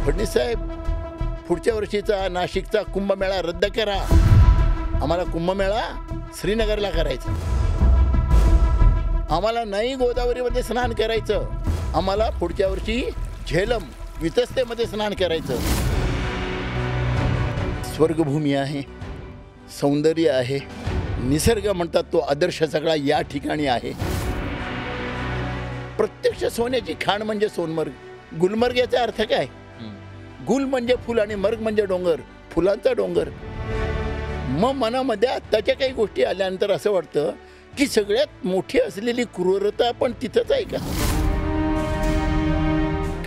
फडणवीस साहेब, पुढच्या वर्षीचा नाशिकचा कुंभमेळा रद्द करा. आम्हाला कुंभमेळा श्रीनगरला करायचा. आम्हाला नाही गोदावरीमध्ये स्नान करायचं. आम्हाला पुढच्या वर्षी झेलम वितस्तेमध्ये स्नान करायचं. स्वर्गभूमी आहे, सौंदर्य आहे, निसर्ग म्हणतात तो आदर्श सगळा या ठिकाणी आहे. प्रत्यक्ष सोन्याची खाण म्हणजे सोनमर्ग. गुलमर्ग याचा अर्थ काय? गुल म्हणजे फुल आणि मर्ग म्हणजे डोंगर, फुलांचा डोंगर. मग मनामध्ये आत्ताच्या काही गोष्टी आल्यानंतर असं वाटतं की सगळ्यात मोठी असलेली क्रूरता पण तिथंच आहे का?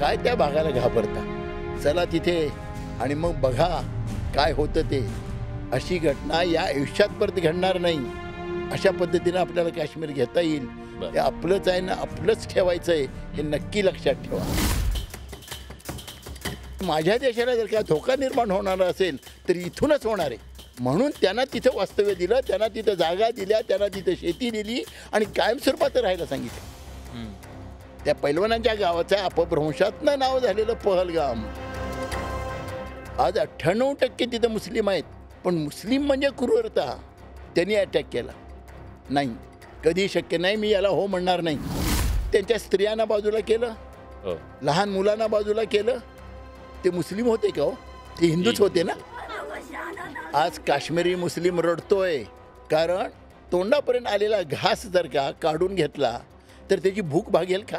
काय त्या भागाला घाबरता? चला तिथे आणि मग बघा काय होतं ते. अशी घटना या आयुष्यात परत घडणार नाही. अशा पद्धतीनं आपल्याला काश्मीर घेता येईल. ते आपलंच आहे ना, आपलंच ठेवायचं आहे हे नक्की लक्षात ठेवा. माझ्या देशाला जर का धोका निर्माण होणार असेल तर इथूनच होणार आहे. म्हणून त्यांना तिथं वास्तव्य दिलं, त्यांना तिथं जागा दिल्या, त्यांना तिथं शेती दिली आणि कायमस्वरूपाचं राहायला सांगितलं. त्या पैलवानांच्या गावाचं अपभ्रंशातनं नाव झालेलं पहलगाम. आज 98% तिथं मुस्लिम आहेत. पण मुस्लिम म्हणजे क्रूरता. त्यांनी अटॅक केला नाही, कधी शक्य नाही. मी याला हो म्हणणार नाही. त्यांच्या स्त्रियांना बाजूला केलं, लहान मुलांना बाजूला केलं. ते मुस्लिम होते का हो? ते हिंदूच होते ना. आज काश्मीरी मुस्लिम रडतोय कारण तोंडापर्यंत आलेला घास जर का काढून घेतला तर त्याची भूक भागेल का?